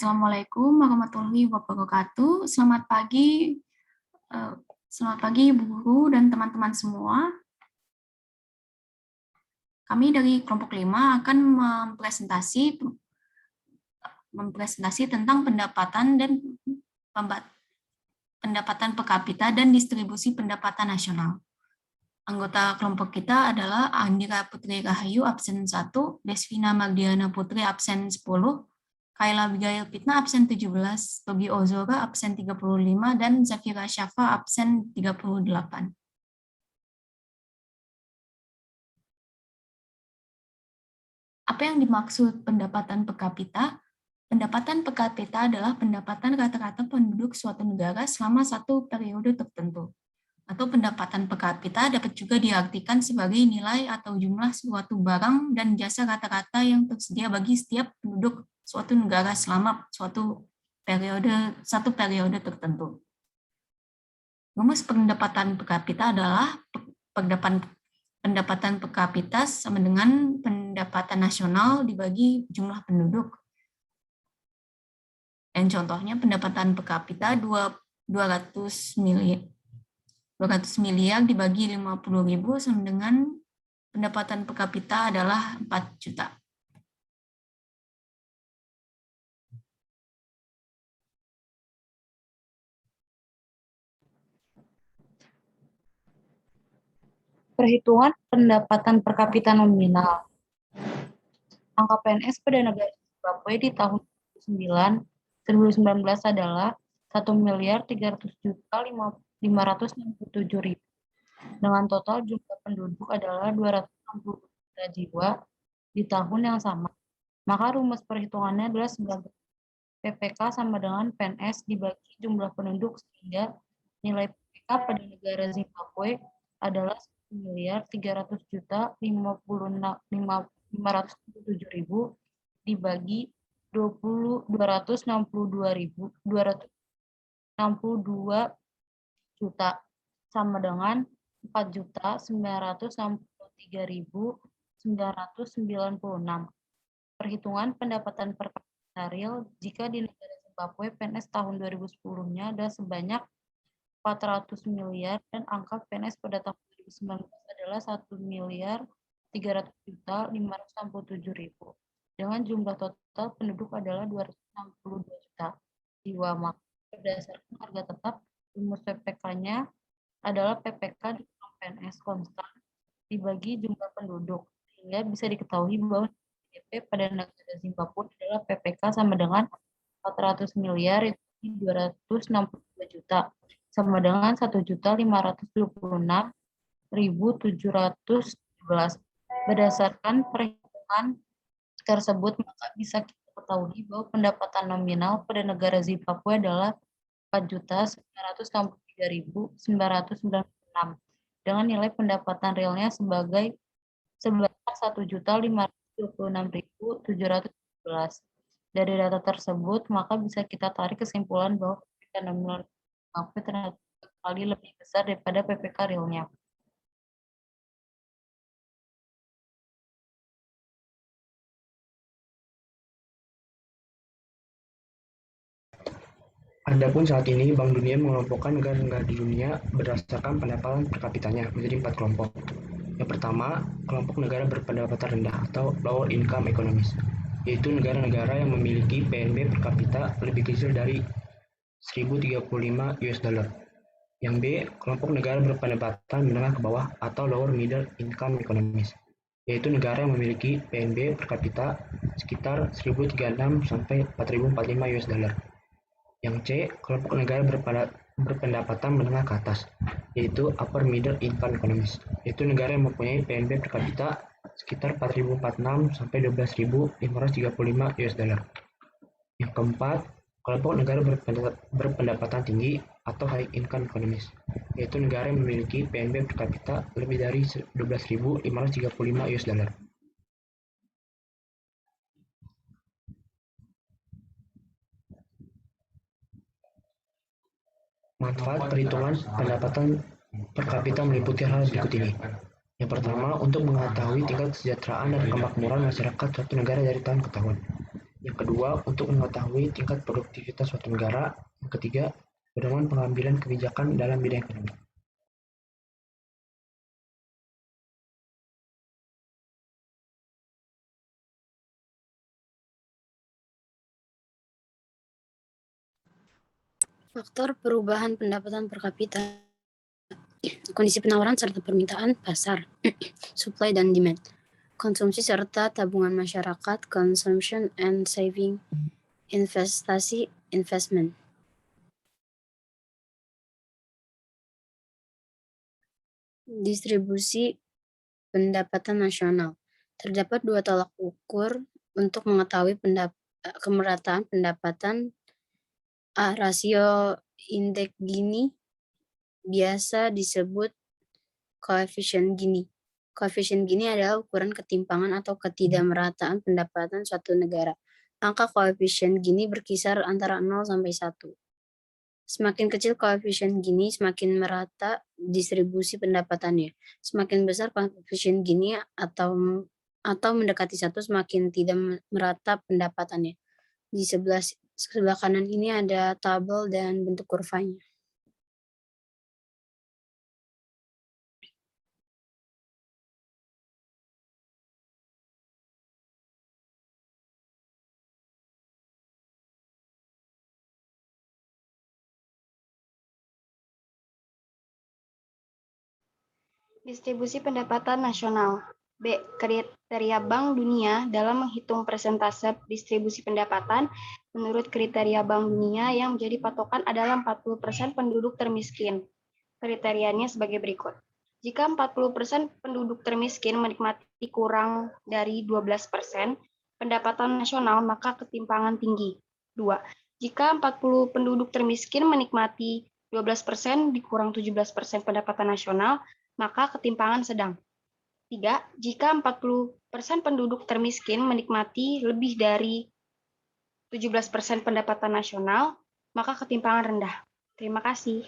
Assalamualaikum warahmatullahi wabarakatuh. Selamat pagi Ibu Guru dan teman-teman semua. Kami dari kelompok 5 akan mempresentasi tentang pendapatan per kapita dan distribusi pendapatan nasional. Anggota kelompok kita adalah Andira Putri Rahayu absen 1, Desvina Mardiana Putri absen 10, Kayla Abigail Fitna absen 17, Togi Ozora absen 35, dan Zakira Syafa absen 38. Apa yang dimaksud pendapatan per kapita? Pendapatan per kapita adalah pendapatan rata-rata penduduk suatu negara selama satu periode tertentu. Atau pendapatan per kapita dapat juga diartikan sebagai nilai atau jumlah suatu barang dan jasa rata-rata yang tersedia bagi setiap penduduk suatu negara selama satu periode tertentu. Rumus pendapatan per kapita adalah pendapatan per kapita sama dengan pendapatan nasional dibagi jumlah penduduk. Dan contohnya pendapatan per kapita 200 miliar dibagi 50.000 sama dengan pendapatan per kapita adalah 4 juta. Perhitungan pendapatan per kapita nominal. Angka PNS pada negara Zimbabwe di tahun 2019 adalah 1.300.567.000 dengan total jumlah penduduk adalah 260 juta jiwa di tahun yang sama. Maka rumus perhitungannya adalah sebagai PPK sama dengan PNS dibagi jumlah penduduk sehingga nilai PPK pada negara Zimbabwe adalah 1.300.567.000 dibagi 262 juta sama dengan 4.963.996. Perhitungan pendapatan per kapita real jika di negara Zimbabwe PNS tahun 2010-nya ada sebanyak 400 miliar dan angka PNS pada tahun 2019 adalah 1.300.567.000 dengan jumlah total penduduk adalah 262 juta jiwa. Maka berdasarkan harga tetap rumus PPK-nya adalah PPK dikurangi PNS konstan dibagi jumlah penduduk sehingga bisa diketahui bahwa GDP pada negara Zimbabwe adalah PPK sama dengan 400 miliar itu 262 juta sama dengan 1.526.717. Berdasarkan perhitungan tersebut, maka bisa kita ketahui bahwa pendapatan nominal pada negara Zimbabwe adalah 4.963.996 dengan nilai pendapatan realnya sebesar 1.526.717. Dari data tersebut, maka bisa kita tarik kesimpulan bahwa PPK nominal ternyata kali lebih besar daripada PPK realnya. Adapun saat ini Bank Dunia mengelompokkan negara-negara di dunia berdasarkan pendapatan per kapitanya menjadi 4 kelompok. Yang pertama, kelompok negara berpendapatan rendah atau lower income economies, yaitu negara-negara yang memiliki PNB per kapita lebih kecil dari 1.035 US dollar. Yang B, kelompok negara berpendapatan menengah ke bawah atau lower middle income economies, yaitu negara yang memiliki PNB per kapita sekitar 1.036 sampai 4.045 US dollar. Yang C, kelompok negara berpendapatan menengah ke atas, yaitu upper middle income economies, yaitu negara yang mempunyai PNB per kapita sekitar 4.046 sampai 12.535 US dollar. Yang keempat, kelompok negara berpendapatan tinggi atau high income economies, yaitu negara yang memiliki PNB per kapita lebih dari 12.535 US dollar. Manfaat perhitungan pendapatan per kapita meliputi hal berikut ini. Yang pertama, untuk mengetahui tingkat kesejahteraan dan kemakmuran masyarakat suatu negara dari tahun ke tahun. Yang kedua, untuk mengetahui tingkat produktivitas suatu negara. Yang ketiga, pedoman pengambilan kebijakan dalam bidang ekonomi. Faktor perubahan pendapatan per kapita, kondisi penawaran serta permintaan pasar, supply dan demand, konsumsi serta tabungan masyarakat, consumption and saving, investasi, investment. Distribusi pendapatan nasional. Terdapat dua tolak ukur untuk mengetahui kemerataan pendapatan. Rasio indeks Gini biasa disebut koefisien Gini. Koefisien Gini adalah ukuran ketimpangan atau ketidakmerataan pendapatan suatu negara. Angka koefisien Gini berkisar antara 0 sampai 1. Semakin kecil koefisien Gini, semakin merata distribusi pendapatannya. Semakin besar koefisien Gini atau mendekati 1, semakin tidak merata pendapatannya. Di sebelah kanan ini ada tabel dan bentuk kurvanya. Distribusi pendapatan nasional. B. Kriteria Bank Dunia dalam menghitung persentase distribusi pendapatan. Menurut kriteria Bank Dunia, yang menjadi patokan adalah 40% penduduk termiskin. Kriterianya sebagai berikut. Jika 40% penduduk termiskin menikmati kurang dari 12% pendapatan nasional, maka ketimpangan tinggi. 2. Jika 40 penduduk termiskin menikmati 12% dikurang 17% pendapatan nasional, maka ketimpangan sedang. 3. Jika 40% penduduk termiskin menikmati lebih dari 17% pendapatan nasional, maka ketimpangan rendah. Terima kasih.